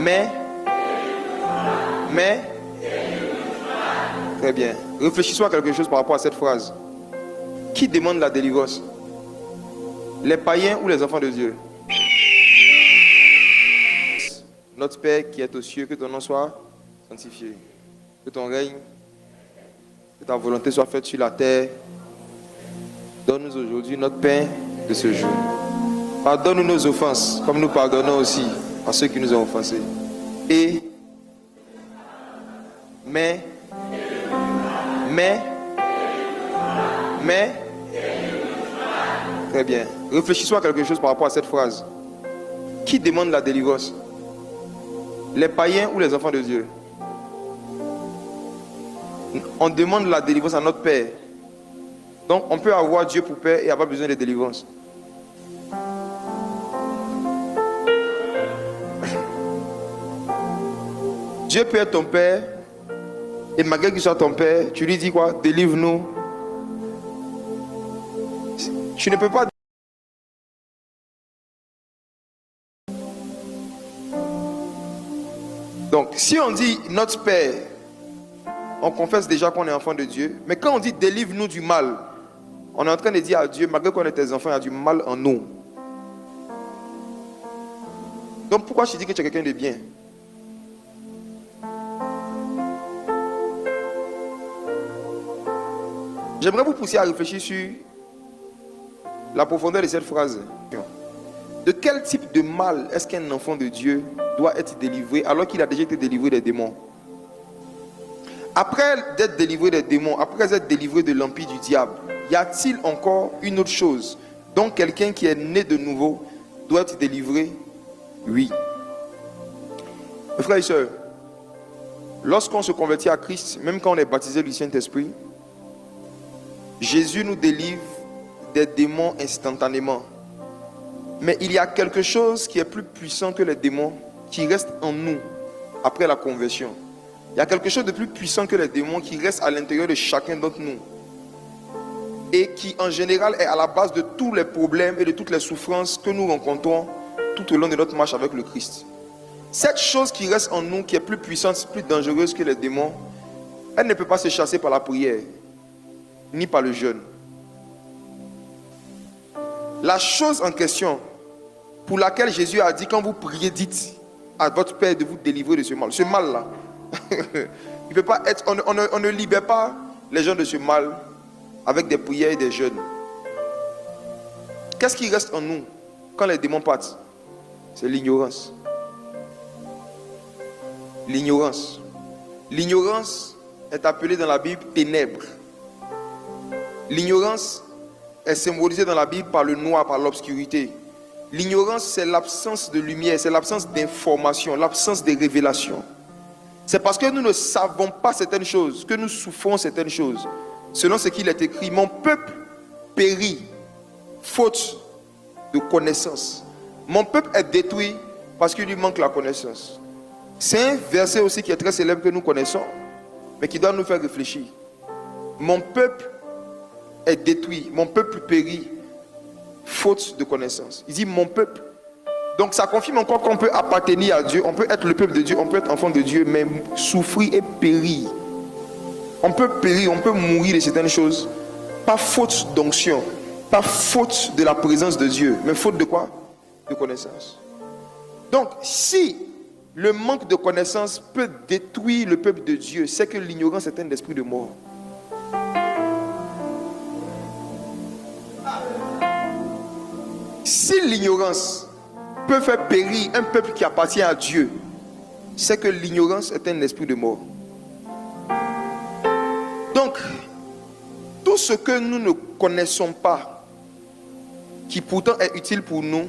Mais. Très bien. Réfléchissons à quelque chose par rapport à cette phrase. Qui demande la délivrance? Les païens ou les enfants de Dieu? Notre Père qui est aux cieux, que ton nom soit sanctifié. Que ton règne, que ta volonté soit faite sur la terre. Donne-nous aujourd'hui notre pain de ce jour. Pardonne-nous nos offenses, comme nous pardonnons aussi à ceux qui nous ont offensés. Mais, très bien. Réfléchissons à quelque chose par rapport à cette phrase. Qui demande la délivrance? Les païens ou les enfants de Dieu? On demande la délivrance à notre Père. Donc on peut avoir Dieu pour Père et avoir besoin de délivrance. Dieu peut être ton Père, et malgré qu'il soit ton Père, tu lui dis quoi? Délivre-nous. Tu ne peux pas. Donc, si on dit notre Père, on confesse déjà qu'on est enfant de Dieu. Mais quand on dit délivre-nous du mal, on est en train de dire à Dieu, malgré qu'on est tes enfants, il y a du mal en nous. Donc, pourquoi je dis que tu es quelqu'un de bien? J'aimerais vous pousser à réfléchir sur la profondeur de cette phrase. De quel type de mal est-ce qu'un enfant de Dieu doit être délivré alors qu'il a déjà été délivré des démons? Après d'être délivré des démons, après être délivré de l'empire du diable, y a-t-il encore une autre chose dont quelqu'un qui est né de nouveau doit être délivré? Oui. Mes frères et sœurs, lorsqu'on se convertit à Christ, même quand on est baptisé du Saint-Esprit, Jésus nous délivre des démons instantanément. Mais il y a quelque chose qui est plus puissant que les démons qui reste en nous après la conversion. Il y a quelque chose de plus puissant que les démons qui reste à l'intérieur de chacun d'entre nous et qui en général est à la base de tous les problèmes et de toutes les souffrances que nous rencontrons tout au long de notre marche avec le Christ. Cette chose qui reste en nous, qui est plus puissante, plus dangereuse que les démons, elle ne peut pas se chasser par la prière ni par le jeûne. La chose en question pour laquelle Jésus a dit, quand vous priez, dites à votre Père de vous délivrer de ce mal. Ce mal-là, il peut pas être, on ne libère pas les gens de ce mal avec des prières et des jeûnes. Qu'est-ce qui reste en nous quand les démons partent? C'est l'ignorance. L'ignorance. L'ignorance est appelée dans la Bible ténèbres. L'ignorance est symbolisée dans la Bible par le noir, par l'obscurité. L'ignorance, c'est l'absence de lumière, c'est l'absence d'information, l'absence de révélation. C'est parce que nous ne savons pas certaines choses que nous souffrons certaines choses. Selon ce qu'il est écrit, mon peuple périt faute de connaissance. Mon peuple est détruit parce qu'il lui manque la connaissance. C'est un verset aussi qui est très célèbre que nous connaissons, mais qui doit nous faire réfléchir. Mon peuple est détruit, mon peuple périt faute de connaissance. Il dit mon peuple. Donc ça confirme encore qu'on peut appartenir à Dieu, on peut être le peuple de Dieu, on peut être enfant de Dieu, mais souffrir et périr. On peut périr, on peut mourir de certaines choses, pas faute d'onction, pas faute de la présence de Dieu, mais faute de quoi? De connaissance. Donc si le manque de connaissance peut détruire le peuple de Dieu, c'est que l'ignorance est un esprit de mort. Si l'ignorance peut faire périr un peuple qui appartient à Dieu, c'est que l'ignorance est un esprit de mort. Donc, tout ce que nous ne connaissons pas, qui pourtant est utile pour nous,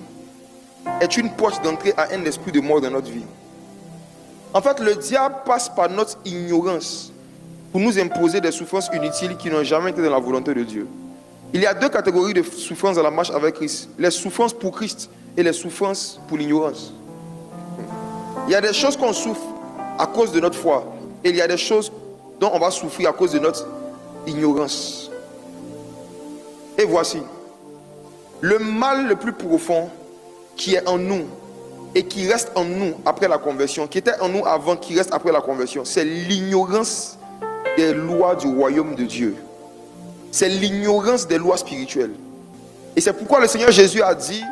est une porte d'entrée à un esprit de mort dans notre vie. En fait, le diable passe par notre ignorance pour nous imposer des souffrances inutiles qui n'ont jamais été dans la volonté de Dieu. Il y a deux catégories de souffrances dans la marche avec Christ. Les souffrances pour Christ et les souffrances pour l'ignorance. Il y a des choses qu'on souffre à cause de notre foi. Et il y a des choses dont on va souffrir à cause de notre ignorance. Et voici. Le mal le plus profond qui est en nous et qui reste en nous après la conversion, qui était en nous avant, qui reste après la conversion, c'est l'ignorance des lois du royaume de Dieu. C'est l'ignorance des lois spirituelles. Et c'est pourquoi le Seigneur Jésus a dit,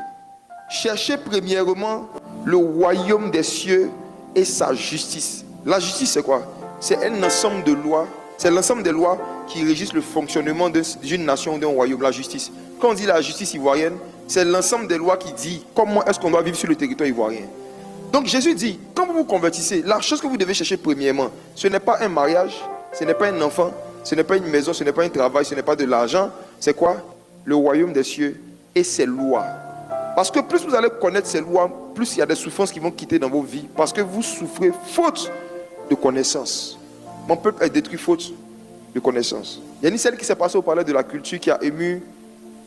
cherchez premièrement le royaume des cieux et sa justice. La justice, c'est quoi? C'est un ensemble de lois. C'est l'ensemble des lois qui régissent le fonctionnement d'une nation ou d'un royaume. La justice. Quand on dit la justice ivoirienne, c'est l'ensemble des lois qui dit comment est-ce qu'on doit vivre sur le territoire ivoirien. Donc Jésus dit, quand vous vous convertissez, la chose que vous devez chercher premièrement, ce n'est pas un mariage, ce n'est pas un enfant, ce n'est pas une maison, ce n'est pas un travail, ce n'est pas de l'argent. C'est quoi? Le royaume des cieux et ses lois. Parce que plus vous allez connaître ces lois, plus il y a des souffrances qui vont quitter dans vos vies. Parce que vous souffrez faute de connaissance. Mon peuple est détruit faute de connaissance. Il y a une scène qui s'est passée au palais de la culture qui a ému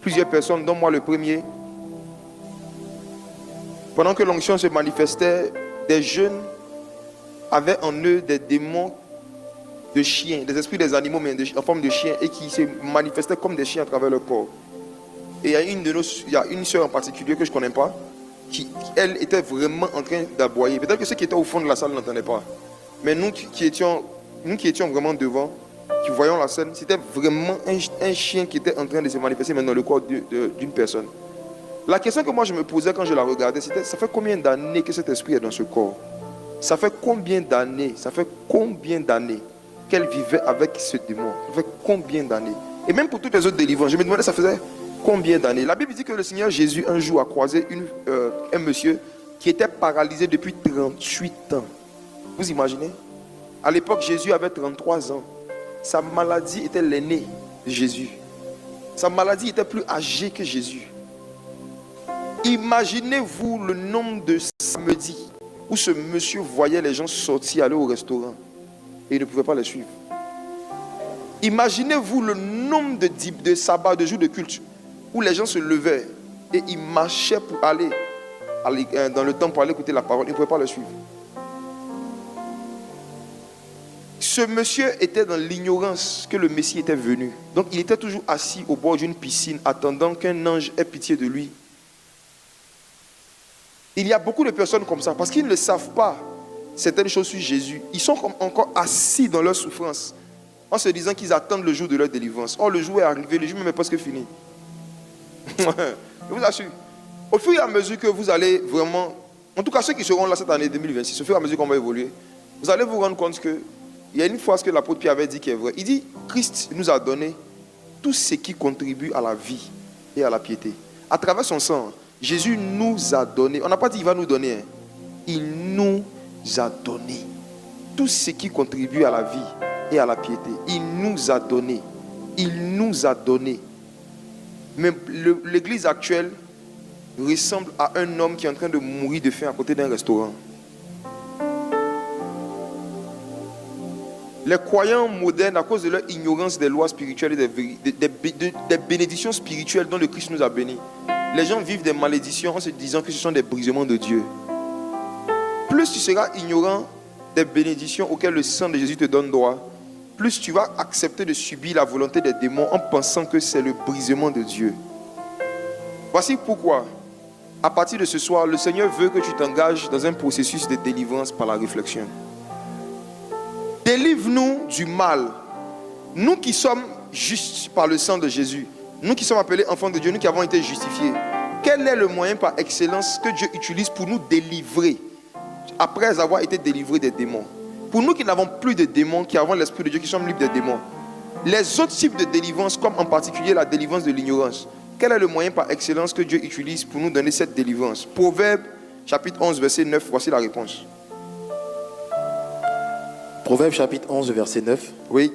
plusieurs personnes, dont moi le premier. Pendant que l'onction se manifestait, des jeunes avaient en eux des démons de chiens, des esprits des animaux, mais en forme de chiens, et qui se manifestaient comme des chiens à travers leur corps. Et il y a une sœur en particulier que je ne connais pas, qui, elle, était vraiment en train d'aboyer. Peut-être que ceux qui étaient au fond de la salle n'entendaient pas. Mais nous qui étions vraiment devant, qui voyons la scène, c'était vraiment un chien qui était en train de se manifester dans le corps d'une personne. La question que moi je me posais quand je la regardais, c'était, ça fait combien d'années que cet esprit est dans ce corps? Ça fait combien d'années qu'elle vivait avec ce démon? Ça fait combien d'années? Et même pour toutes les autres délivrances, je me demandais, ça faisait combien d'années? La Bible dit que le Seigneur Jésus un jour a croisé un monsieur qui était paralysé depuis 38 ans. Vous imaginez? À l'époque, Jésus avait 33 ans. Sa maladie était l'aîné de Jésus. Sa maladie était plus âgée que Jésus. Imaginez-vous le nombre de samedis où ce monsieur voyait les gens sortir, aller au restaurant et il ne pouvait pas les suivre. Imaginez-vous le nombre de sabbats, de jours de culte où les gens se levaient et ils marchaient pour aller dans le temple pour aller écouter la parole. Ils ne pouvaient pas le suivre. Ce monsieur était dans l'ignorance que le Messie était venu. Donc il était toujours assis au bord d'une piscine attendant qu'un ange ait pitié de lui. Il y a beaucoup de personnes comme ça parce qu'ils ne savent pas certaines choses sur Jésus. Ils sont encore assis dans leur souffrance en se disant qu'ils attendent le jour de leur délivrance. Or le jour est arrivé, le jour même est presque fini. Je vous assure. Au fur et à mesure que vous allez vraiment, en tout cas ceux qui seront là cette année 2026, au fur et à mesure qu'on va évoluer, vous allez vous rendre compte que il y a une phrase que l'apôtre Pierre avait dit qui est vraie. Il dit, Christ nous a donné tout ce qui contribue à la vie et à la piété. À travers son sang, Jésus nous a donné, on n'a pas dit il va nous donner, hein. Il nous a donné tout ce qui contribue à la vie et à la piété. Il nous a donné. Il nous a donné. Mais l'église actuelle ressemble à un homme qui est en train de mourir de faim à côté d'un restaurant. Les croyants modernes, à cause de leur ignorance des lois spirituelles et des bénédictions spirituelles dont le Christ nous a bénis, les gens vivent des malédictions en se disant que ce sont des brisements de Dieu. Plus tu seras ignorant des bénédictions auxquelles le sang de Jésus te donne droit, plus tu vas accepter de subir la volonté des démons en pensant que c'est le brisement de Dieu. Voici pourquoi, à partir de ce soir, le Seigneur veut que tu t'engages dans un processus de délivrance par la réflexion. Délivre-nous du mal. Nous qui sommes justes par le sang de Jésus, nous qui sommes appelés enfants de Dieu, nous qui avons été justifiés, quel est le moyen par excellence que Dieu utilise pour nous délivrer après avoir été délivrés des démons? Pour nous qui n'avons plus de démons, qui avons l'Esprit de Dieu, qui sommes libres des démons, les autres types de délivrance, comme en particulier la délivrance de l'ignorance, quel est le moyen par excellence que Dieu utilise pour nous donner cette délivrance? Proverbe chapitre 11 verset 9, voici la réponse. Proverbe chapitre 11 verset 9. Oui.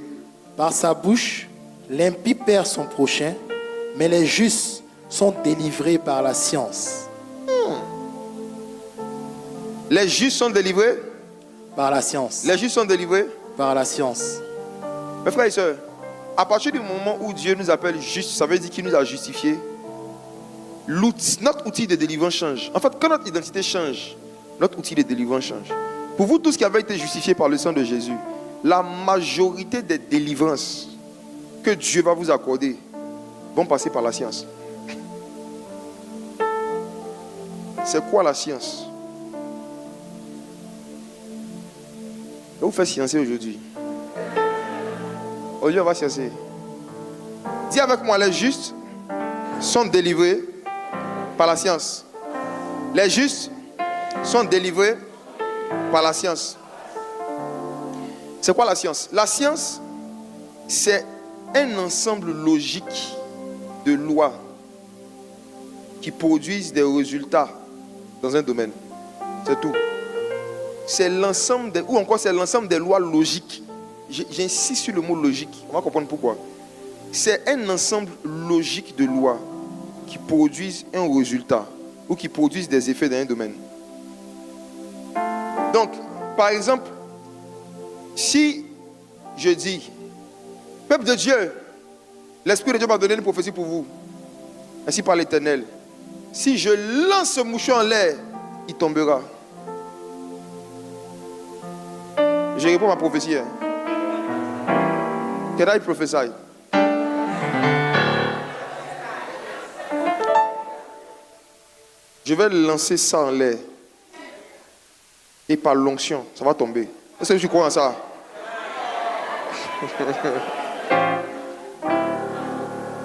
Par sa bouche, l'impie perd son prochain, mais les justes sont délivrés par la science. Les justes sont délivrés par la science. Les justes sont délivrés par la science. Mes frères et sœurs, à partir du moment où Dieu nous appelle justes, ça veut dire qu'il nous a justifiés. Notre outil de délivrance change. En fait, quand notre identité change, notre outil de délivrance change. Pour vous tous qui avez été justifiés par le sang de Jésus, la majorité des délivrances que Dieu va vous accorder vont passer par la science. C'est quoi la science? Je vais vous faire sciencer aujourd'hui. Aujourd'hui, on va sciencer. Dis avec moi, les justes sont délivrés par la science. Les justes sont délivrés par la science. C'est quoi la science? La science, c'est un ensemble logique de lois qui produisent des résultats dans un domaine. C'est tout. C'est l'ensemble ou encore c'est l'ensemble des lois logiques. J'insiste sur le mot logique. On va comprendre pourquoi. C'est un ensemble logique de lois qui produisent un résultat ou qui produisent des effets dans un domaine. Donc, par exemple, si je dis, peuple de Dieu, l'Esprit de Dieu m'a donné une prophétie pour vous, ainsi par l'Éternel. Si je lance ce mouchon en l'air, il tombera. Je réponds à ma prophétie. Can I prophesy? Je vais lancer ça en l'air. Et par l'onction, ça va tomber. Est-ce que tu crois en ça?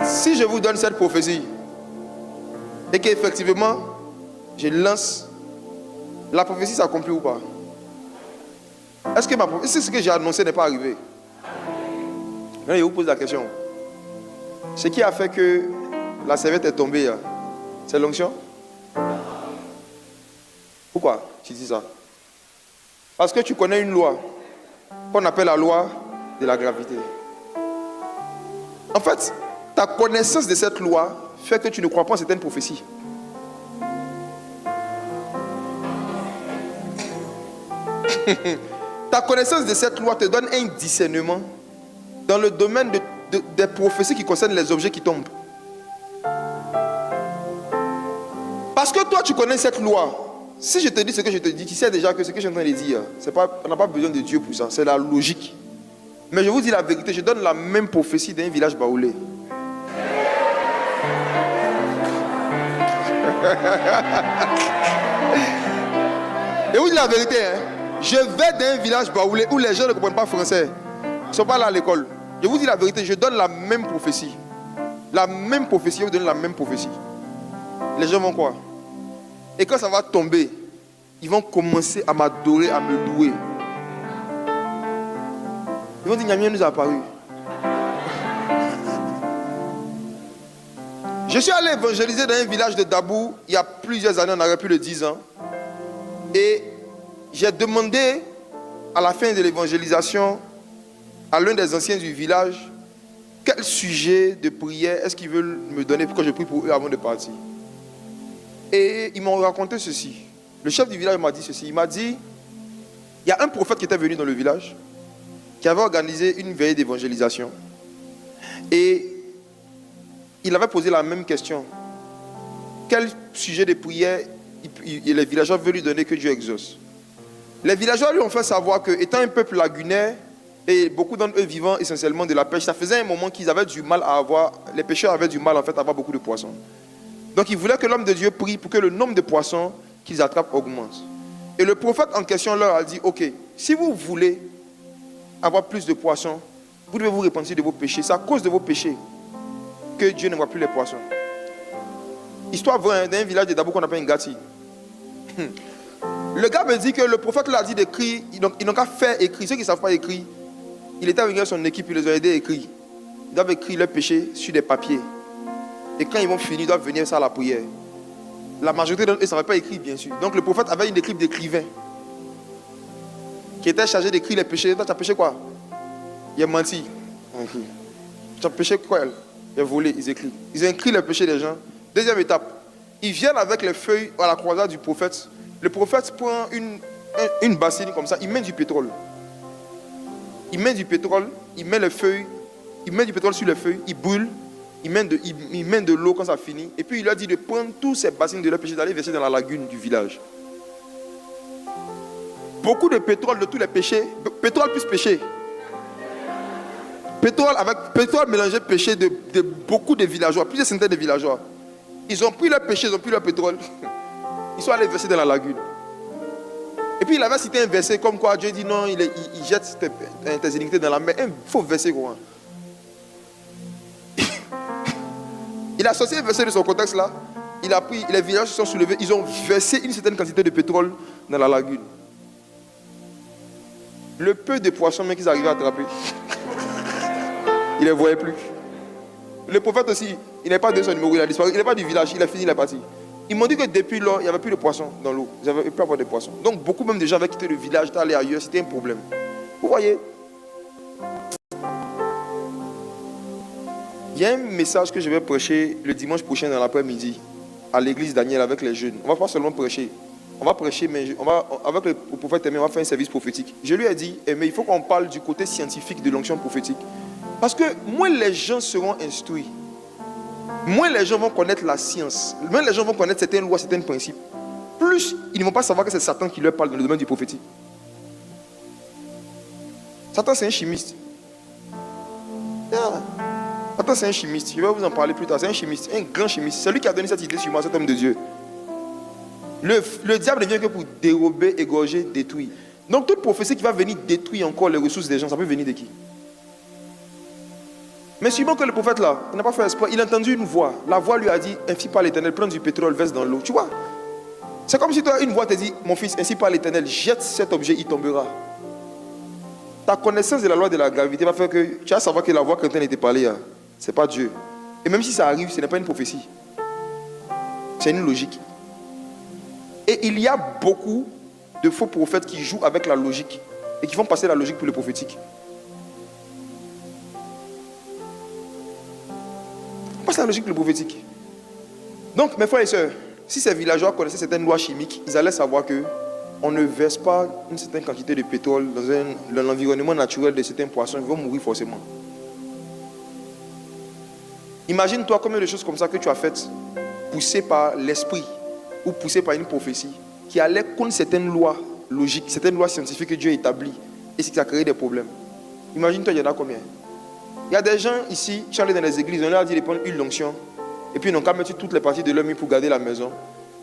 Si je vous donne cette prophétie et qu'effectivement je lance, la prophétie s'accomplit ou pas? Est-ce que ce que j'ai annoncé n'est pas arrivé? Je vous pose la question. Ce qui a fait que la serviette est tombée, c'est l'onction? Pourquoi tu dis ça? Parce que tu connais une loi qu'on appelle la loi de la gravité. En fait, ta connaissance de cette loi fait que tu ne crois pas en certaines prophéties. Ta connaissance de cette loi te donne un discernement dans le domaine des prophéties qui concernent les objets qui tombent. Parce que toi, tu connais cette loi. Si je te dis ce que je te dis, tu sais déjà que ce que je suis en train de dire, on n'a pas besoin de Dieu pour ça, c'est la logique. Mais je vous dis la vérité, je donne la même prophétie d'un village baoulé. Et vous dites la vérité, je vais dans un village baoulé où les gens ne comprennent pas français. Ils ne sont pas là à l'école. Je vous dis la vérité, je donne la même prophétie. La même prophétie, je vous donne la même prophétie. Les gens vont quoi? Et quand ça va tomber, ils vont commencer à m'adorer, à me louer. Ils vont dire, Nyamien nous a apparu. Je suis allé évangéliser dans un village de Dabou il y a plusieurs années, on aurait plus de 10 ans. Et j'ai demandé à la fin de l'évangélisation à l'un des anciens du village quel sujet de prière est-ce qu'ils veulent me donner pour que je prie pour eux avant de partir. Et ils m'ont raconté ceci. Le chef du village m'a dit ceci. Il m'a dit, il y a un prophète qui était venu dans le village, qui avait organisé une veillée d'évangélisation. Et il avait posé la même question. Quel sujet de prière les villageois veulent lui donner que Dieu exauce? Les villageois lui ont fait savoir que, étant un peuple lagunaire, et beaucoup d'entre eux vivant essentiellement de la pêche, ça faisait un moment qu'ils avaient du mal à avoir, les pêcheurs avaient du mal en fait à avoir beaucoup de poissons. Donc il voulait que l'homme de Dieu prie pour que le nombre de poissons qu'ils attrapent augmente. Et le prophète en question leur a dit, ok, si vous voulez avoir plus de poissons, vous devez vous repentir de vos péchés. C'est à cause de vos péchés que Dieu ne voit plus les poissons. Histoire vraie d'un village de Dabou qu'on appelle Ngati. Le gars me dit que le prophète leur a dit d'écrire, ils n'ont qu'à faire écrire. Ceux qui ne savent pas écrire, il était avec son équipe, il les a aidés à écrire. Ils doivent écrire leurs péchés sur des papiers. Et quand ils vont finir, ils doivent venir ça à la prière. La majorité d'entre eux ne savaient pas écrire, bien sûr. Donc le prophète avait une équipe d'écrivains qui était chargé d'écrire les péchés. Toi, tu as péché quoi? Il a menti. Tu as péché quoi? Il a volé, ils écrivent. Ils écrivent les péchés des gens. Deuxième étape, ils viennent avec les feuilles à la croisade du prophète. Le prophète prend une bassine comme ça, il met du pétrole. Il met du pétrole, il met les feuilles, il met du pétrole sur les feuilles, il brûle, il met de l'eau quand ça finit. Et puis il leur dit de prendre toutes ces bassines de leur péché, d'aller verser dans la lagune du village. Beaucoup de pétrole de tous les péchés, pétrole plus péché. Pétrole mélangé péché de beaucoup de villageois, plusieurs centaines de villageois. Ils ont pris leur péché, ils ont pris leur pétrole. Ils sont allés verser dans la lagune. Et puis il avait cité un verset comme quoi Dieu dit non, il jette tes iniquités dans la mer. Un faux verset quoi. Il a sorti un verset de son contexte là. Il a pris, les villages se sont soulevés, ils ont versé une certaine quantité de pétrole dans la lagune. Le peu de poissons même qu'ils arrivaient à attraper, il ne les voyait plus. Le prophète aussi, il n'est pas de son numéro, il a disparu. Il n'est pas du village, il a fini, il est parti. Ils m'ont dit que depuis lors, il n'y avait plus de poissons dans l'eau. Ils n'avaient plus avoir de poissons. Donc beaucoup même de gens avaient quitté le village, d'aller ailleurs, c'était un problème. Vous voyez? Il y a un message que je vais prêcher le dimanche prochain dans l'après-midi à l'église Daniel avec les jeunes. On ne va pas seulement prêcher. On va prêcher, mais avec le prophète Aimé, on va faire un service prophétique. Je lui ai dit, mais il faut qu'on parle du côté scientifique de l'onction prophétique. Parce que moins les gens seront instruits, moins les gens vont connaître la science, moins les gens vont connaître certaines lois, certains principes, plus ils ne vont pas savoir que c'est Satan qui leur parle dans le domaine du prophétique. Satan, c'est un chimiste. Satan, c'est un chimiste. Je vais vous en parler plus tard. C'est un chimiste, un grand chimiste. C'est lui qui a donné cette idée sur moi, cet homme de Dieu. Le diable ne vient que pour dérober, égorger, détruire. Donc toute prophétie qui va venir détruire encore les ressources des gens, ça peut venir de qui? Mais suivant que le prophète là, il n'a pas fait espoir, il a entendu une voix. La voix lui a dit, ainsi par l'Éternel, prends du pétrole, verse dans l'eau. Tu vois? C'est comme si toi, une voix te dit, mon fils, ainsi par l'Éternel, jette cet objet, il tombera. Ta connaissance de la loi de la gravité va faire que tu vas savoir que la voix quand elle était parlée, ce n'est pas Dieu. Et même si ça arrive, ce n'est pas une prophétie. C'est une logique. Et il y a beaucoup de faux prophètes qui jouent avec la logique et qui font passer la logique pour le prophétique. Passe la logique pour le prophétique. Donc, mes frères et sœurs, si ces villageois connaissaient certaines lois chimiques, ils allaient savoir que on ne verse pas une certaine quantité de pétrole dans l'environnement naturel de certains poissons, ils vont mourir forcément. Imagine-toi combien de choses comme ça que tu as faites, poussées par l'esprit ou poussées par une prophétie, qui allaient contre certaines lois logiques, certaines lois scientifiques que Dieu établit, et ce qui a créé des problèmes. Imagine-toi, il y en a combien? Il y a des gens ici, qui sont allés dans les églises, on leur a dit de prendre une onction, et puis ils n'ont qu'à mettre toutes les parties de leur mur pour garder la maison.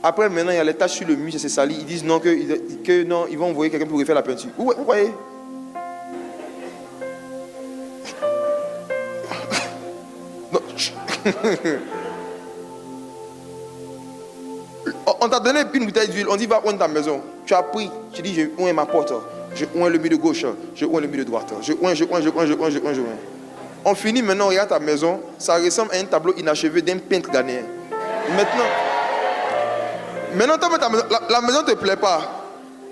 Après, maintenant, il y a les taches sur le mur, c'est sali. Ils disent non, que non, ils vont envoyer quelqu'un pour refaire la peinture. Vous voyez? Non. On t'a donné une bouteille d'huile, on dit va oindre ta maison. Tu as pris, tu dis je oins ma porte, je oins le mur de gauche, je oins le mur de droite, je oins. On finit maintenant, regarde ta maison, ça ressemble à un tableau inachevé d'un peintre ghanéen. Maintenant la maison ne te plaît pas.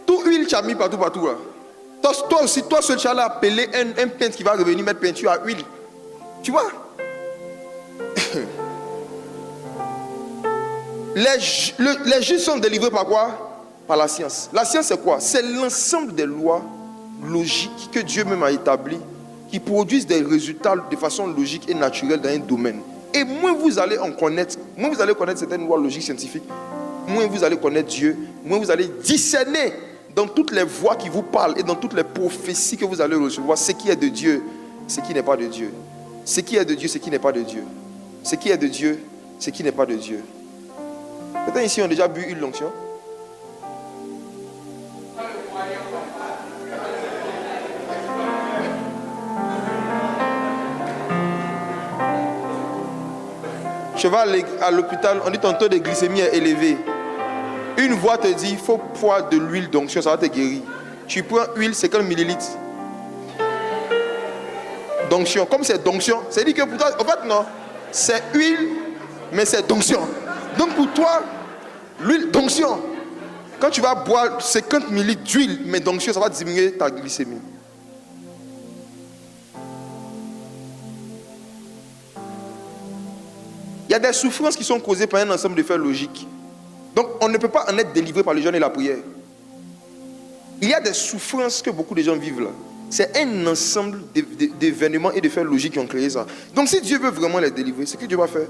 Tout huile, tu as mis partout là. Toi aussi, toi seul, tu as appelé un peintre qui va revenir mettre peinture à huile. Tu vois? Les juges sont délivrés par quoi? Par la science. La science, c'est quoi? C'est l'ensemble des lois logiques que Dieu même a établies qui produisent des résultats de façon logique et naturelle dans un domaine. Et moins vous allez en connaître, moins vous allez connaître certaines lois logiques scientifiques, moins vous allez connaître Dieu, moins vous allez discerner dans toutes les voix qui vous parlent et dans toutes les prophéties que vous allez recevoir ce qui est de Dieu, ce qui n'est pas de Dieu. Ce qui est de Dieu, ce qui n'est pas de Dieu. Ce qui est de Dieu, ce qui n'est pas de Dieu. Certains ici ont déjà bu une onction. Je vais à l'hôpital, on dit ton taux de glycémie est élevé. Une voix te dit, il faut boire de l'huile d'onction, ça va te guérir. Tu prends huile, 50 millilitres. D'onction. Comme c'est d'onction, c'est dit que pour toi, en fait non, c'est huile, mais c'est d'onction. Donc pour toi, l'huile d'onction, quand tu vas boire 50 millilitres d'huile, mais d'onction, ça va diminuer ta glycémie. Il y a des souffrances qui sont causées par un ensemble de faits logiques. Donc, on ne peut pas en être délivré par le jeûne et la prière. Il y a des souffrances que beaucoup de gens vivent là. C'est un ensemble d'événements et de faits logiques qui ont créé ça. Donc, si Dieu veut vraiment les délivrer, ce que Dieu va faire,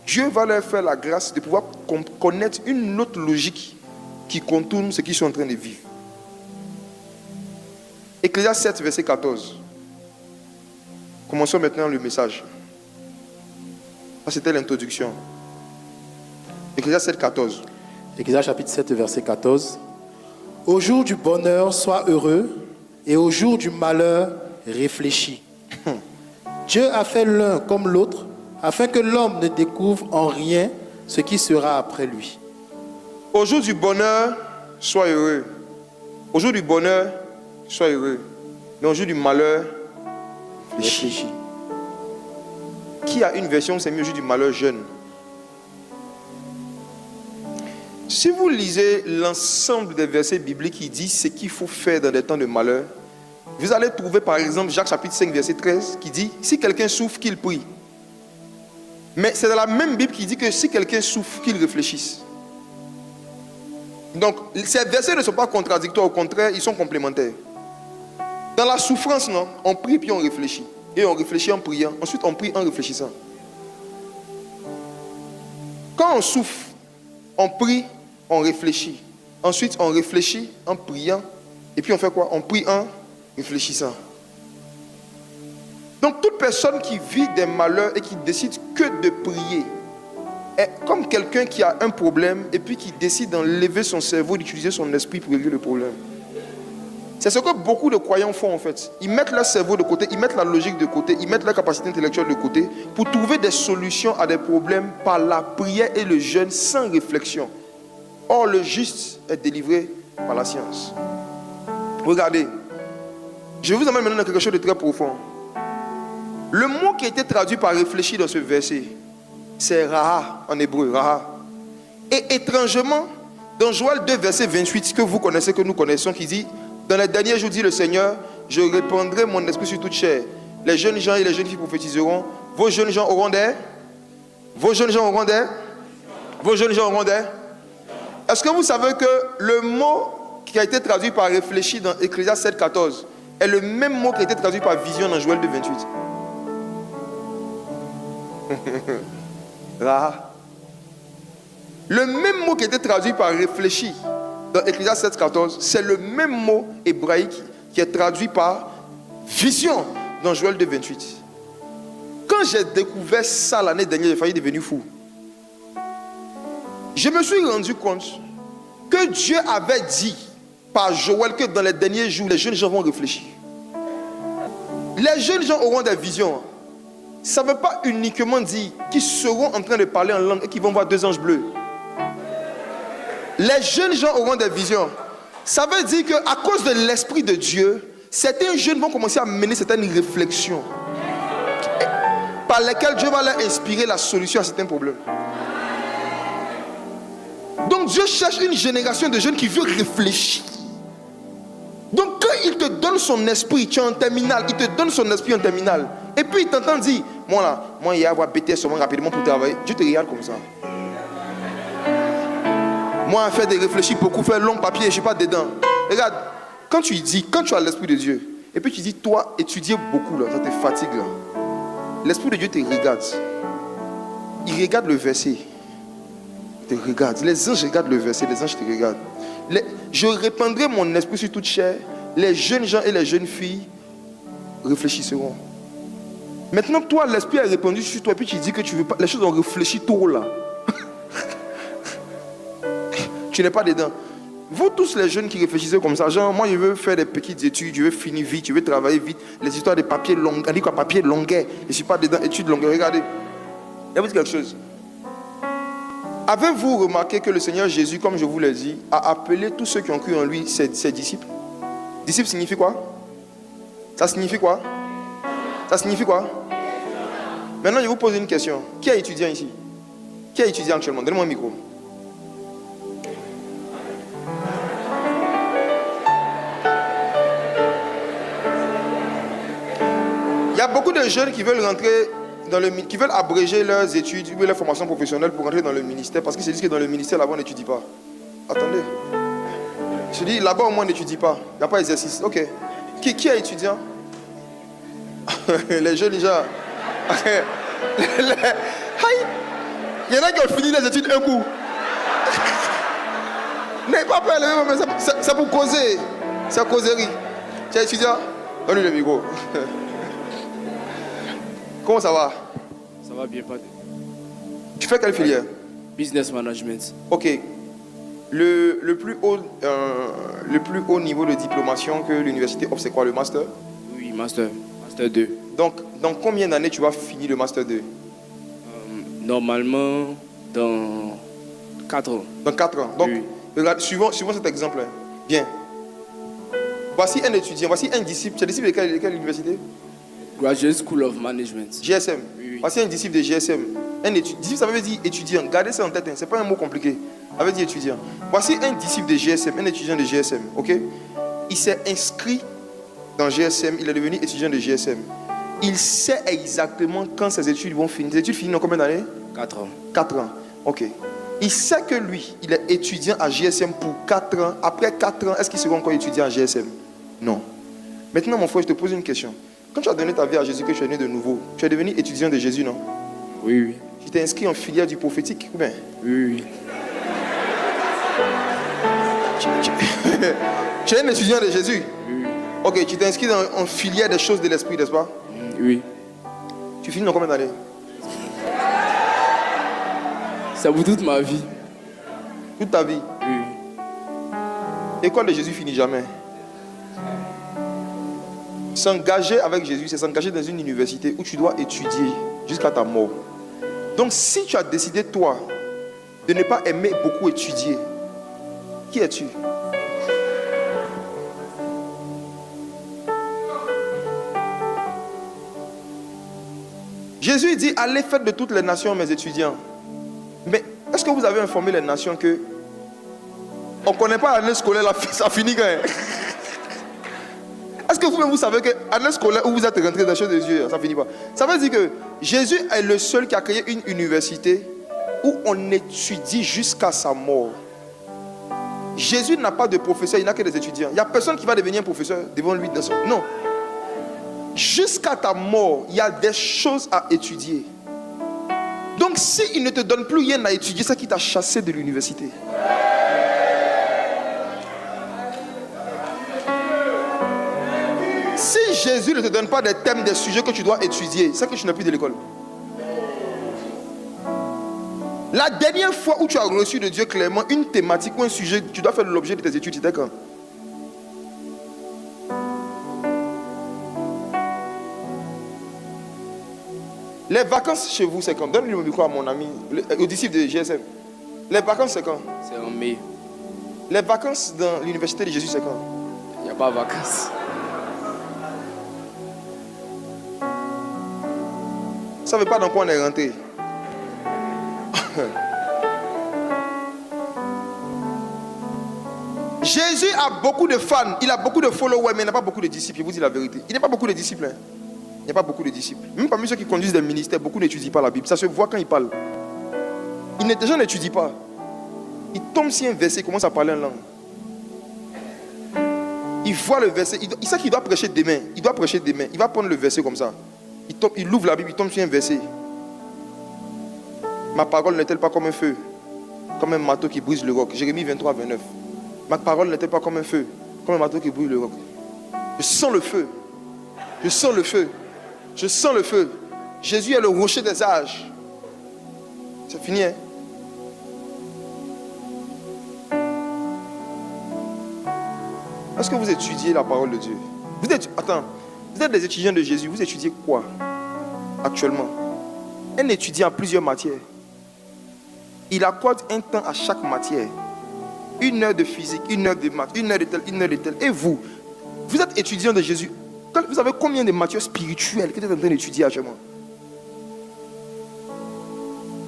Dieu va leur faire la grâce de pouvoir connaître une autre logique qui contourne ce qu'ils sont en train de vivre. Ecclésiaste 7, verset 14. Commençons maintenant le message. Ça, c'était l'introduction. Ecclésiaste 7, 14. Ecclésiaste chapitre 7, verset 14. Au jour du bonheur, sois heureux, et au jour du malheur, réfléchis. Dieu a fait l'un comme l'autre, afin que l'homme ne découvre en rien ce qui sera après lui. Au jour du bonheur, sois heureux. Au jour du bonheur, sois heureux. Mais au jour du malheur, réfléchis. Qui a une version, c'est mieux au jour du malheur jeune. Si vous lisez l'ensemble des versets bibliques qui disent ce qu'il faut faire dans des temps de malheur, vous allez trouver par exemple Jacques chapitre 5 verset 13 qui dit si quelqu'un souffre, qu'il prie. Mais c'est dans la même Bible qui dit que si quelqu'un souffre, qu'il réfléchisse. Donc ces versets ne sont pas contradictoires, au contraire, ils sont complémentaires. Dans la souffrance, non, on prie puis on réfléchit. Et on réfléchit en priant. Ensuite, on prie en réfléchissant. Quand on souffre, on prie, on réfléchit. Ensuite, on réfléchit en priant. Et puis on fait quoi? On prie en réfléchissant. Donc toute personne qui vit des malheurs et qui décide que de prier est comme quelqu'un qui a un problème et puis qui décide d'enlever son cerveau, d'utiliser son esprit pour régler le problème. C'est ce que beaucoup de croyants font en fait. Ils mettent leur cerveau de côté, ils mettent la logique de côté, ils mettent leur capacité intellectuelle de côté pour trouver des solutions à des problèmes par la prière et le jeûne sans réflexion. Or, le juste est délivré par la science. Regardez, je vous emmène maintenant dans quelque chose de très profond. Le mot qui a été traduit par réfléchir dans ce verset, c'est Raha en hébreu, Raha. Et étrangement, dans Joël 2, verset 28, que vous connaissez, que nous connaissons, qui dit dans les derniers jours, dit le Seigneur, je répandrai mon esprit sur toute chair. Les jeunes gens et les jeunes filles prophétiseront. Vos jeunes gens auront des. Vos jeunes gens auront des. Vos jeunes gens auront des. Est-ce que vous savez que le mot qui a été traduit par réfléchir dans Ecclésiaste 7, 14 est le même mot qui a été traduit par vision dans Joël 2, 28? Raha. Le même mot qui a été traduit par réfléchir dans Ecclésiaste 7, 14, c'est le même mot hébraïque qui est traduit par vision dans Joël 2, 28. Quand j'ai découvert ça l'année dernière, j'ai failli devenir fou. Je me suis rendu compte que Dieu avait dit par Joël que dans les derniers jours, les jeunes gens vont réfléchir. Les jeunes gens auront des visions. Ça ne veut pas uniquement dire qu'ils seront en train de parler en langue et qu'ils vont voir deux anges bleus. Les jeunes gens auront des visions. Ça veut dire qu'à cause de l'Esprit de Dieu, certains jeunes vont commencer à mener certaines réflexions par lesquelles Dieu va leur inspirer la solution à certains problèmes. Donc Dieu cherche une génération de jeunes qui veut réfléchir. Donc quand il te donne son esprit, tu es en terminale, il te donne son esprit en terminale. Et puis il t'entend dire, moi il y a avoir BTS seulement rapidement pour travailler. Dieu te regarde comme ça. Moi, à faire des réfléchis, beaucoup faire long papier, je ne suis pas dedans. Regarde, quand tu dis, quand tu as l'Esprit de Dieu, et puis tu dis, toi, étudier beaucoup, là, ça te fatigue. Là. L'Esprit de Dieu te regarde. Il regarde le verset. Il te regarde. Les anges regardent le verset, les anges te regardent. Je répandrai mon esprit sur toute chair. Les jeunes gens et les jeunes filles réfléchiront. Maintenant, toi, l'Esprit est répandu sur toi, et puis tu dis que tu veux pas. Les choses ont réfléchi trop là. Tu n'es pas dedans. Vous tous les jeunes qui réfléchissez comme ça, genre moi je veux faire des petites études, je veux finir vite, je veux travailler vite, les histoires de papier longues, on dit quoi, papier longuet, je ne suis pas dedans, études longues, regardez. Il y a vous dire quelque chose. Avez-vous remarqué que le Seigneur Jésus, comme je vous l'ai dit, a appelé tous ceux qui ont cru en lui ses disciples? Disciples signifie quoi? Ça signifie quoi? Ça signifie quoi? Maintenant je vous pose une question. Qui est étudiant ici? Qui est étudiant actuellement? Donnez-moi un micro. Il y a beaucoup de jeunes qui veulent rentrer qui veulent abréger leurs études ou leur formation professionnelle pour rentrer dans le ministère parce qu'ils se disent que dans le ministère là-bas on n'étudie pas. Attendez. Je dis là-bas au moins on n'étudie pas. Il n'y a pas d'exercice. Ok. Qui est étudiant? Les jeunes déjà. Il y en a qui ont fini les études un coup. N'ayez pas peur, c'est pour causer. C'est causerie. Tu es étudiant? Donne-lui le micro. Comment ça va? Ça va bien, pas. Tu fais quelle filière? Business management. Ok. Le plus haut niveau de diplomation que l'université offre, c'est quoi, le master? Oui, master 2. Donc, dans combien d'années tu vas finir le master 2? Normalement, dans 4 ans. Dans 4 ans. Donc, Oui. regarde, suivons cet exemple. Bien. Voici un étudiant, voici un disciple. Tu es disciple de quelle université? Graduate School of Management. GSM. Oui. Voici un disciple de GSM. Disciple, ça veut dire étudiant. Gardez ça en tête, hein. Ce n'est pas un mot compliqué. Ça veut dire étudiant. Voici un disciple de GSM, un étudiant de GSM. Ok? Il s'est inscrit dans GSM, il est devenu étudiant de GSM. Il sait exactement quand ses études vont finir. Ses études finissent dans combien d'années? 4 ans. 4 ans. Ok. Il sait que lui, il est étudiant à GSM pour 4 ans. Après 4 ans, est-ce qu'il sera encore étudiant à GSM? Non. Maintenant, mon frère, je te pose une question. Quand tu as donné ta vie à Jésus, que tu es né de nouveau, tu es devenu étudiant de Jésus, non? Oui, oui. Tu t'es inscrit en filière du prophétique ou bien? Oui, oui. Tu es un étudiant de Jésus? Oui, Ok, tu t'es inscrit en filière des choses de l'esprit, n'est-ce pas? oui. Tu finis dans combien d'années? C'est pour toute ma vie. Toute ta vie. Oui. L'école de Jésus finit jamais. S'engager avec Jésus, c'est s'engager dans une université où tu dois étudier jusqu'à ta mort. Donc si tu as décidé, toi, de ne pas aimer beaucoup étudier, qui es-tu? Jésus dit, allez faites de toutes les nations mes étudiants. Mais est-ce que vous avez informé les nations que on ne connaît pas l'année scolaire, ça finit quand même? Est-ce que vous-même vous savez que l'année scolaire où vous êtes rentré dans les choses de Dieu, ça finit pas? Ça veut dire que Jésus est le seul qui a créé une université où on étudie jusqu'à sa mort. Jésus n'a pas de professeur, il n'a que des étudiants. Il n'y a personne qui va devenir un professeur devant lui. Non. Jusqu'à ta mort, il y a des choses à étudier. Donc s'il ne te donne plus rien à étudier, c'est qu'il t'a chassé de l'université. Si Jésus ne te donne pas des thèmes, des sujets que tu dois étudier, c'est que tu n'es plus de l'école. La dernière fois où tu as reçu de Dieu clairement une thématique ou un sujet, tu dois faire l'objet de tes études, c'était quand? Les vacances chez vous, c'est quand? Donne le micro à mon ami, au disciple de GSM. Les vacances, c'est quand? C'est en mai. Les vacances dans l'université de Jésus, c'est quand? Il n'y a pas de vacances. Ça ne veut pas dans quoi on est rentré. Jésus a beaucoup de fans, il a beaucoup de followers, mais il n'a pas beaucoup de disciples. Je vous dis la vérité. Il n'y a pas beaucoup de disciples. Hein. Il n'y a pas beaucoup de disciples. Même parmi ceux qui conduisent des ministères, beaucoup n'étudient pas la Bible. Ça se voit quand ils parlent. Les gens n'étudient pas. Ils tombent sur un verset, ils commencent à parler en langue. Il voit le verset, il sait qu'il doit prêcher demain. Il doit prêcher demain. Il va prendre le verset comme ça. Il ouvre la Bible, il tombe sur un verset. Ma parole n'est-elle pas comme un feu, comme un marteau qui brise le roc? Jérémie 23, 29. Ma parole n'est-elle pas comme un feu, comme un marteau qui brise le roc? Je sens le feu. Je sens le feu. Je sens le feu. Jésus est le rocher des âges. C'est fini, hein? Est-ce que vous étudiez la parole de Dieu? Vous êtes des étudiants de Jésus. Vous étudiez quoi actuellement? Un étudiant a plusieurs matières. Il accorde un temps à chaque matière. 1 heure de physique, 1 heure de maths, 1 heure de tel, 1 heure de tel. Et vous êtes étudiant de Jésus. Vous avez combien de matières spirituelles que vous êtes en train d'étudier actuellement?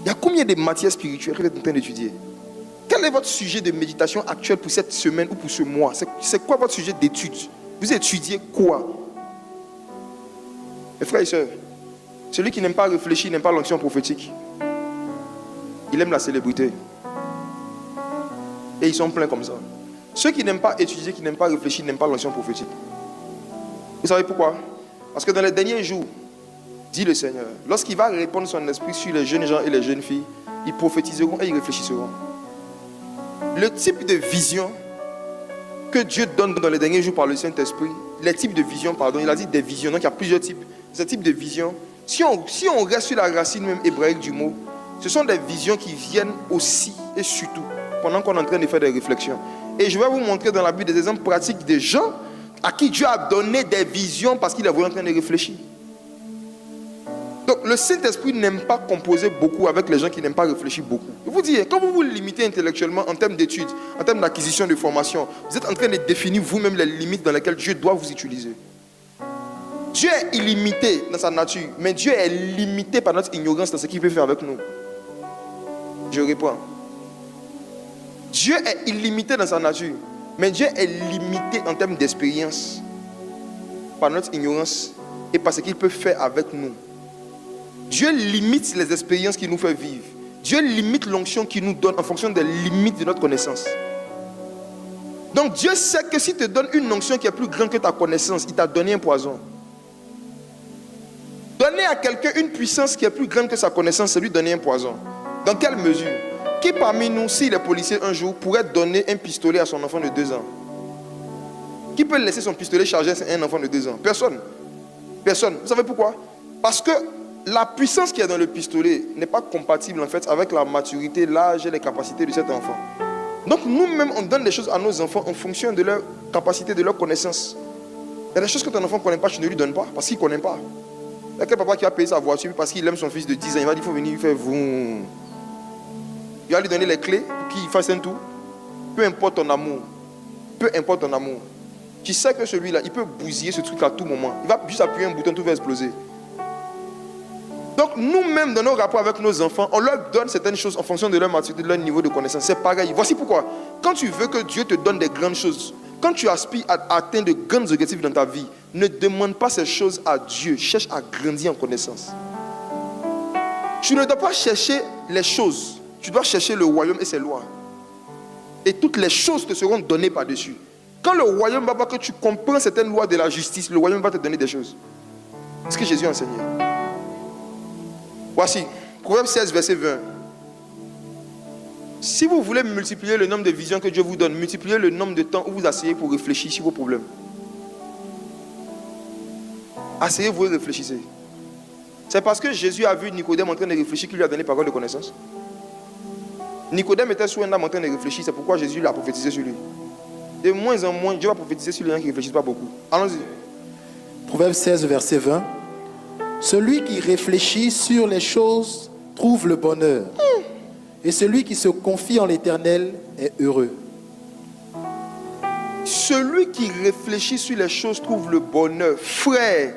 Il y a combien de matières spirituelles que vous êtes en train d'étudier? Quel est votre sujet de méditation actuel pour cette semaine ou pour ce mois? C'est quoi votre sujet d'étude? Vous étudiez quoi? Mes frères et sœurs, celui qui n'aime pas réfléchir, n'aime pas l'onction prophétique. Il aime la célébrité. Et ils sont pleins comme ça. Ceux qui n'aiment pas étudier, qui n'aiment pas réfléchir, n'aiment pas l'onction prophétique. Vous savez pourquoi? Parce que dans les derniers jours, dit le Seigneur, lorsqu'il va répandre son esprit sur les jeunes gens et les jeunes filles, ils prophétiseront et ils réfléchiront. Le type de vision que Dieu donne dans les derniers jours par le Saint-Esprit, les types de visions, pardon, il a dit des visions, donc il y a plusieurs types. Ces types de visions, si on reste sur la racine même hébraïque du mot, ce sont des visions qui viennent aussi et surtout pendant qu'on est en train de faire des réflexions. Et je vais vous montrer dans la Bible des exemples pratiques de gens à qui Dieu a donné des visions parce qu'il est en train de réfléchir. Donc le Saint-Esprit n'aime pas composer beaucoup avec les gens qui n'aiment pas réfléchir beaucoup. Je vous dis, quand vous vous limitez intellectuellement en termes d'études, en termes d'acquisition de formation, vous êtes en train de définir vous-même les limites dans lesquelles Dieu doit vous utiliser. Dieu est illimité dans sa nature, mais Dieu est limité par notre ignorance dans ce qu'il peut faire avec nous. Je réponds. Dieu est illimité dans sa nature, mais Dieu est limité en termes d'expérience par notre ignorance et par ce qu'il peut faire avec nous. Dieu limite les expériences qu'il nous fait vivre. Dieu limite l'onction qu'il nous donne en fonction des limites de notre connaissance. Donc Dieu sait que s'il te donne une onction qui est plus grande que ta connaissance, il t'a donné un poison. Donner à quelqu'un une puissance qui est plus grande que sa connaissance, c'est lui donner un poison. Dans quelle mesure? Qui parmi nous, s'il est policier un jour, pourrait donner un pistolet à son enfant de 2 ans? Qui peut laisser son pistolet chargé à un enfant de 2 ans? Personne. Personne. Vous savez pourquoi? Parce que la puissance qui est dans le pistolet n'est pas compatible en fait avec la maturité, l'âge et les capacités de cet enfant. Donc nous-mêmes, on donne des choses à nos enfants en fonction de leur capacité, de leur connaissance. Il y a des choses que ton enfant ne connaît pas, tu ne lui donnes pas parce qu'il ne connaît pas. Il y a quel papa qui a payé sa voiture parce qu'il aime son fils de 10 ans, il va dire il faut venir, il fait vroom. Il va lui donner les clés pour qu'il fasse un tour. Peu importe ton amour. Peu importe ton amour. Tu sais que celui-là, il peut bousiller ce truc à tout moment. Il va juste appuyer un bouton, tout va exploser. Donc nous-mêmes, dans nos rapports avec nos enfants, on leur donne certaines choses en fonction de leur maturité, de leur niveau de connaissance. C'est pareil. Voici pourquoi. Quand tu veux que Dieu te donne des grandes choses, quand tu aspires à atteindre de grands objectifs dans ta vie, ne demande pas ces choses à Dieu. Cherche à grandir en connaissance. Tu ne dois pas chercher les choses. Tu dois chercher le royaume et ses lois. Et toutes les choses te seront données par-dessus. Quand le royaume va voir que tu comprends certaines lois de la justice, le royaume va te donner des choses. C'est ce que Jésus a enseigné. Voici, Proverbe 16, verset 20. Si vous voulez multiplier le nombre de visions que Dieu vous donne, multipliez le nombre de temps où vous asseyez pour réfléchir sur vos problèmes. Asseyez-vous et réfléchissez. C'est parce que Jésus a vu Nicodème en train de réfléchir qu'il lui a donné parole de connaissance. Nicodème était sous un âme en train de réfléchir, c'est pourquoi Jésus l'a prophétisé sur lui. De moins en moins, Dieu va prophétiser sur les gens qui ne réfléchissent pas beaucoup. Allons-y. Proverbe 16, verset 20. Celui qui réfléchit sur les choses trouve le bonheur. Et celui qui se confie en l'Éternel est heureux. Celui qui réfléchit sur les choses trouve le bonheur. Frère,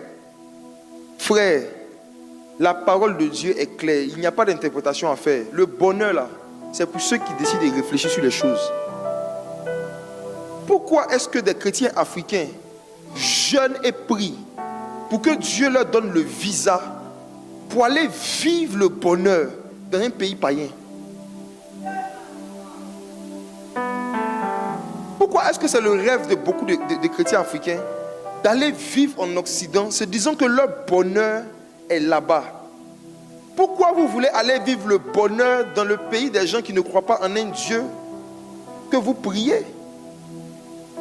la parole de Dieu est claire. Il n'y a pas d'interprétation à faire. Le bonheur là, c'est pour ceux qui décident de réfléchir sur les choses. Pourquoi est-ce que des chrétiens africains jeûnent et prient pour que Dieu leur donne le visa pour aller vivre le bonheur dans un pays païen? Pourquoi est-ce que c'est le rêve de beaucoup de chrétiens africains d'aller vivre en Occident se disant que leur bonheur est là-bas? Pourquoi vous voulez aller vivre le bonheur dans le pays des gens qui ne croient pas en un Dieu que vous priez?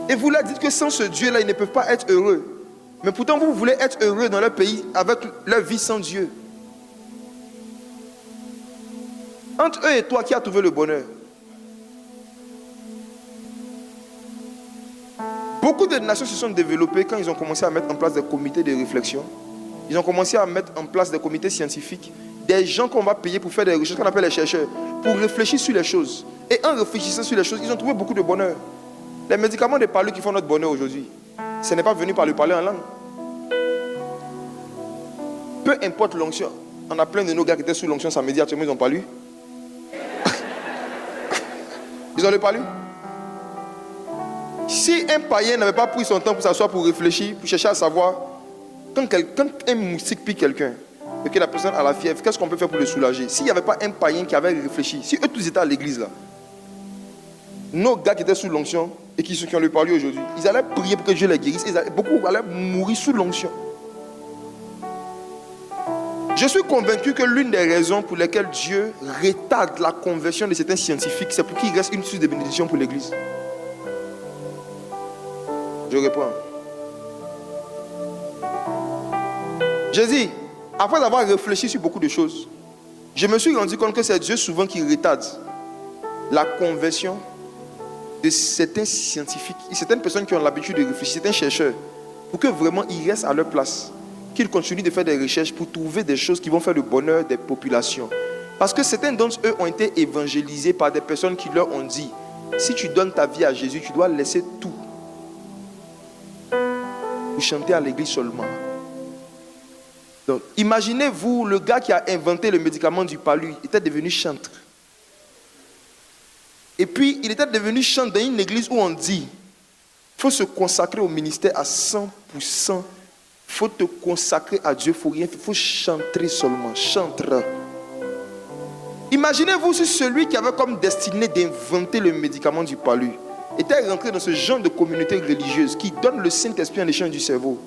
Et vous leur dites que sans ce Dieu-là, ils ne peuvent pas être heureux. Mais pourtant, vous voulez être heureux dans leur pays avec leur vie sans Dieu. Entre eux et toi, qui a trouvé le bonheur? Beaucoup de nations se sont développées quand ils ont commencé à mettre en place des comités de réflexion. Ils ont commencé à mettre en place des comités scientifiques, des gens qu'on va payer pour faire des recherches qu'on appelle les chercheurs, pour réfléchir sur les choses. Et en réfléchissant sur les choses, ils ont trouvé beaucoup de bonheur. Les médicaments de parler qui font notre bonheur aujourd'hui, ce n'est pas venu par le parler en langue. Peu importe l'onction. On a plein de nos gars qui étaient sous l'onction samedi, actuellement ils n'ont pas lu. Ils ont le pas lu. Si un païen n'avait pas pris son temps pour s'asseoir, pour réfléchir, pour chercher à savoir, quand un moustique pique quelqu'un, et que la personne a la fièvre, qu'est-ce qu'on peut faire pour le soulager? S'il n'y avait pas un païen qui avait réfléchi, si eux tous étaient à l'église là, nos gars qui étaient sous l'onction et qui ont le parlé aujourd'hui, ils allaient prier pour que Dieu les guérisse, beaucoup allaient mourir sous l'onction. Je suis convaincu que l'une des raisons pour lesquelles Dieu retarde la conversion de certains scientifiques, c'est pour qu'il reste une source de bénédiction pour l'église. Je réponds. Jésus, après avoir réfléchi sur beaucoup de choses, je me suis rendu compte que c'est Dieu souvent qui retarde la conversion de certains scientifiques, certaines personnes qui ont l'habitude de réfléchir, certains chercheurs, pour que vraiment ils restent à leur place, qu'ils continuent de faire des recherches pour trouver des choses qui vont faire le bonheur des populations. Parce que certains d'entre eux ont été évangélisés par des personnes qui leur ont dit, si tu donnes ta vie à Jésus, tu dois laisser tout pour chanter à l'église seulement. Donc, imaginez-vous, le gars qui a inventé le médicament du palu était devenu chantre. Et puis, il était devenu chantre dans une église où on dit, il faut se consacrer au ministère à 100%. Il faut te consacrer à Dieu, il faut rien faire, il faut chanter seulement, chantre. Imaginez-vous si celui qui avait comme destinée d'inventer le médicament du palu était rentré dans ce genre de communauté religieuse qui donne le Saint-Esprit en échange du cerveau.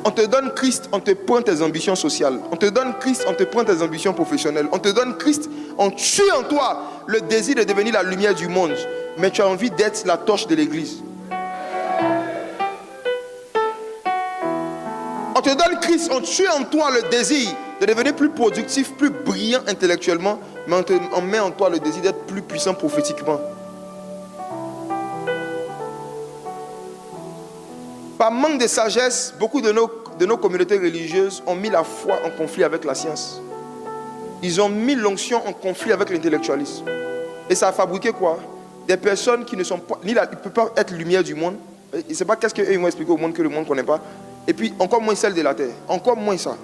On te donne Christ, on te prend tes ambitions sociales. On te donne Christ, on te prend tes ambitions professionnelles. On te donne Christ, on tue en toi le désir de devenir la lumière du monde. Mais tu as envie d'être la torche de l'église. On te donne Christ, on tue en toi le désir de devenir plus productif, plus brillant intellectuellement, mais on met en toi le désir d'être plus puissant prophétiquement. Par manque de sagesse, beaucoup de nos communautés religieuses ont mis la foi en conflit avec la science. Ils ont mis l'onction en conflit avec l'intellectualisme. Et ça a fabriqué quoi? Des personnes qui ne sont pas, ils ne peuvent pas être lumière du monde. Ils ne savent pas qu'est-ce qu'ils vont expliquer au monde que le monde ne connaît pas. Et puis encore moins celle de la terre. Encore moins ça.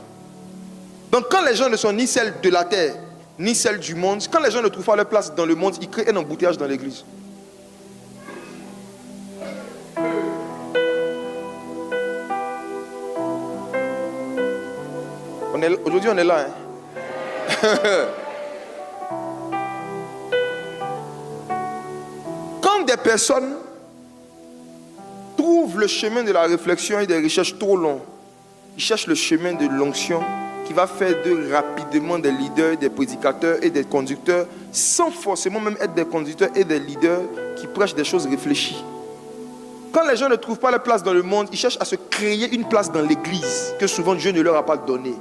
Donc quand les gens ne sont ni celles de la terre, ni celles du monde, quand les gens ne trouvent pas leur place dans le monde, ils créent un embouteillage dans l'église. Aujourd'hui on est là. Quand des personnes trouvent le chemin de la réflexion et des recherches trop longs, ils cherchent le chemin de l'onction qui va faire d'eux rapidement des leaders, des prédicateurs et des conducteurs, sans forcément même être des conducteurs et des leaders qui prêchent des choses réfléchies. Quand les gens ne trouvent pas leur place dans le monde, ils cherchent à se créer une place dans l'église que souvent Dieu ne leur a pas donnée.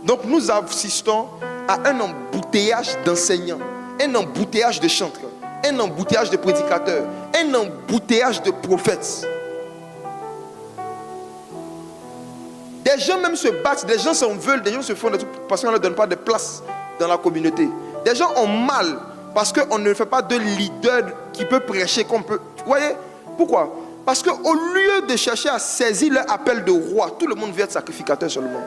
Donc nous assistons à un embouteillage d'enseignants, un embouteillage de chantres, un embouteillage de prédicateurs, un embouteillage de prophètes. Des gens même se battent, des gens s'en veulent, des gens se font parce qu'on ne leur donne pas de place dans la communauté. Des gens ont mal parce qu'on ne fait pas de leader qui peut prêcher comme peut. Vous voyez pourquoi? Parce qu'au lieu de chercher à saisir leur appel de roi, tout le monde veut être sacrificateur seulement.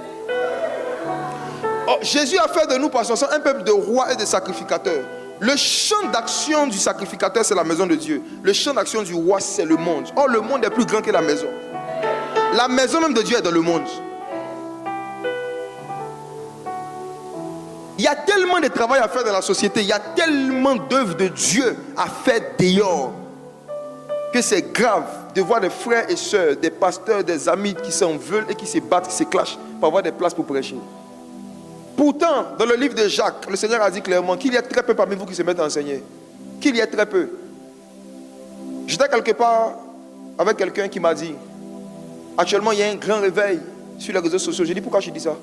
Oh, Jésus a fait de nous par son sang un peuple de rois et de sacrificateurs. Le champ d'action du sacrificateur, c'est la maison de Dieu. Le champ d'action du roi, c'est le monde. Or, le monde est plus grand que la maison. La maison même de Dieu est dans le monde. Il y a tellement de travail à faire dans la société, il y a tellement d'œuvres de Dieu à faire dehors, que c'est grave de voir des frères et sœurs, des pasteurs, des amis qui s'en veulent et qui se battent, qui se clashent pour avoir des places pour prêcher. Pourtant, dans le livre de Jacques, le Seigneur a dit clairement qu'il y a très peu parmi vous qui se mettent à enseigner. Qu'il y a très peu. J'étais quelque part avec quelqu'un qui m'a dit, actuellement il y a un grand réveil sur les réseaux sociaux. J'ai dit, pourquoi je dis ça?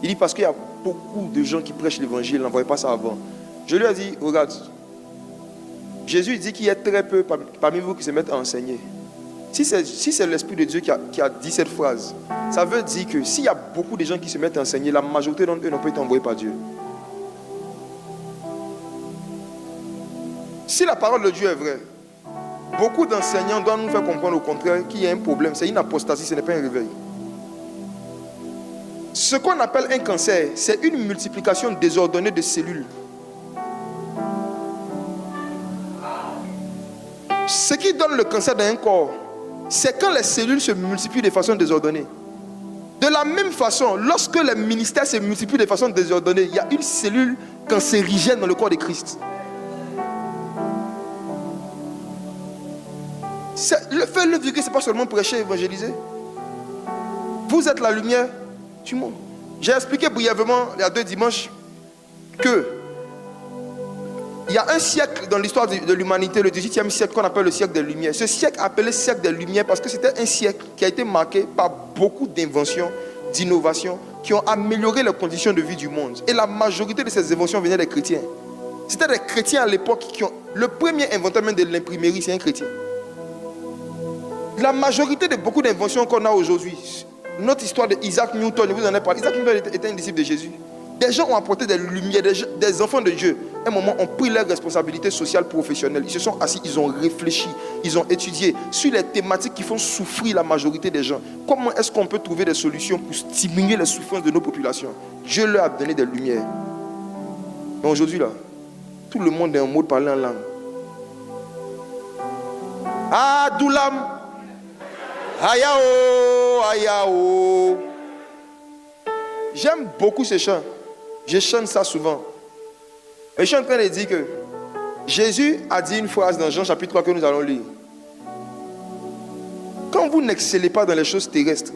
Il dit, parce qu'il y a beaucoup de gens qui prêchent l'évangile, n'envoyaient pas ça avant. Je lui ai dit, regarde, Jésus dit qu'il y a très peu parmi vous qui se mettent à enseigner. Si c'est l'Esprit de Dieu qui a dit cette phrase, ça veut dire que s'il y a beaucoup de gens qui se mettent à enseigner, la majorité d'entre eux n'ont pas été envoyés par Dieu. Si la parole de Dieu est vraie, beaucoup d'enseignants doivent nous faire comprendre au contraire qu'il y a un problème. C'est une apostasie, ce n'est pas un réveil. Ce qu'on appelle un cancer, c'est une multiplication désordonnée de cellules. Ce qui donne le cancer dans un corps, c'est quand les cellules se multiplient de façon désordonnée. De la même façon, lorsque les ministères se multiplient de façon désordonnée, il y a une cellule cancérigène dans le corps de Christ. Le fait de ce n'est pas seulement prêcher, évangéliser. Vous êtes la lumière du monde. J'ai expliqué brièvement il y a 2 dimanches que il y a un siècle dans l'histoire de l'humanité, le 18e siècle, qu'on appelle le siècle des Lumières. Ce siècle appelé siècle des Lumières parce que c'était un siècle qui a été marqué par beaucoup d'inventions, d'innovations, qui ont amélioré les conditions de vie du monde. Et la majorité de ces inventions venaient des chrétiens. C'était des chrétiens à l'époque qui ont... Le premier inventeur même de l'imprimerie, c'est un chrétien. La majorité de beaucoup d'inventions qu'on a aujourd'hui, notre histoire de Isaac Newton, je vous en ai parlé. Isaac Newton était un disciple de Jésus. Des gens ont apporté des lumières, des enfants de Dieu. À un moment, ont pris leurs responsabilités sociales, professionnelles. Ils se sont assis, ils ont réfléchi, ils ont étudié sur les thématiques qui font souffrir la majorité des gens. Comment est-ce qu'on peut trouver des solutions pour diminuer les souffrances de nos populations? Dieu leur a donné des lumières. Mais aujourd'hui, là, tout le monde est en mode parler en langue. Ah, Doulam! Ayao, ayao. J'aime beaucoup ces chants. Je chante ça souvent. Et je suis en train de dire que Jésus a dit une phrase dans Jean chapitre 3 que nous allons lire. Quand vous n'excellez pas dans les choses terrestres,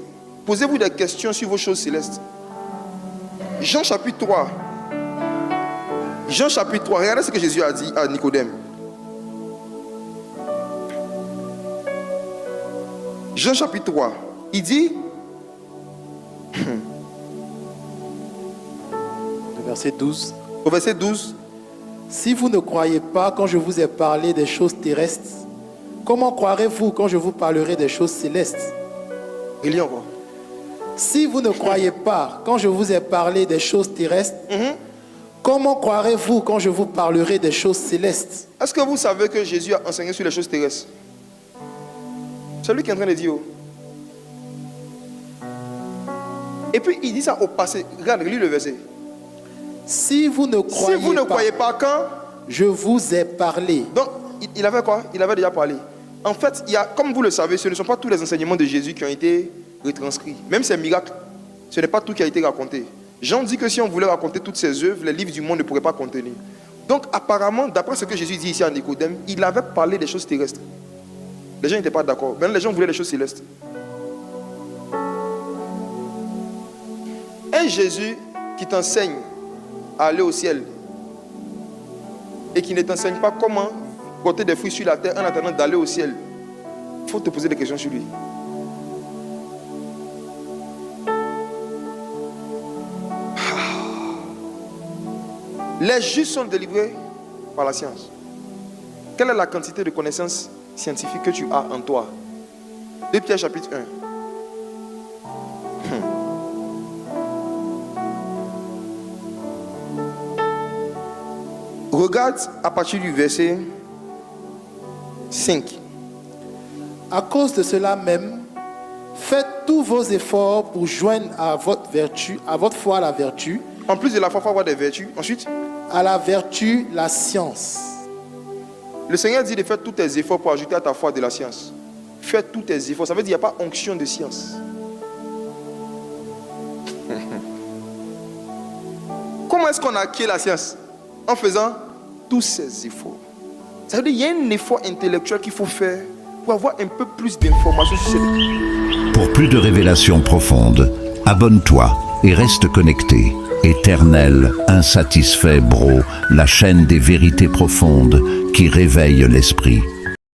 posez-vous des questions sur vos choses célestes. Jean chapitre 3. Jean chapitre 3. Regardez ce que Jésus a dit à Nicodème. Jean chapitre 3. Il dit... Verset 12. Au verset 12. Si vous ne croyez pas quand je vous ai parlé des choses terrestres, comment croirez-vous quand je vous parlerai des choses célestes? Il y a encore. Si vous ne croyez pas quand je vous ai parlé des choses terrestres, comment croirez-vous quand je vous parlerai des choses célestes? Est-ce que vous savez que Jésus a enseigné sur les choses terrestres? C'est lui qui est en train de dire. Et puis il dit ça au passé. Regarde, lis le verset. Si vous ne croyez pas quand je vous ai parlé. Donc, il avait quoi? Il avait déjà parlé. En fait, comme vous le savez, ce ne sont pas tous les enseignements de Jésus qui ont été retranscrits. Même ses miracles, ce n'est pas tout qui a été raconté. Jean dit que si on voulait raconter toutes ses œuvres, les livres du monde ne pourraient pas contenir. Donc, apparemment, d'après ce que Jésus dit ici à Nicodème, il avait parlé des choses terrestres. Les gens n'étaient pas d'accord. Maintenant, les gens voulaient les choses célestes. Un Jésus qui t'enseigne à aller au ciel et qui ne t'enseigne pas comment porter des fruits sur la terre en attendant d'aller au ciel, il faut te poser des questions sur lui. Les justes sont délivrés par la science. Quelle est la quantité de connaissances scientifiques que tu as en toi? 2 Pierre chapitre 1. Regarde à partir du verset 5. À cause de cela même, faites tous vos efforts pour joindre à votre foi la vertu. En plus de la foi, il faut avoir des vertus. Ensuite, à la vertu, la science. Le Seigneur dit de faire tous tes efforts pour ajouter à ta foi de la science. Fais tous tes efforts. Ça veut dire qu'il n'y a pas onction de science. Comment est-ce qu'on acquiert la science? En faisant tous ces efforts. Ça veut dire qu'il y a un effort intellectuel qu'il faut faire pour avoir un peu plus d'informations sur cette... Pour plus de révélations profondes, abonne-toi et reste connecté. Éternel, insatisfait, bro, la chaîne des vérités profondes qui réveille l'esprit.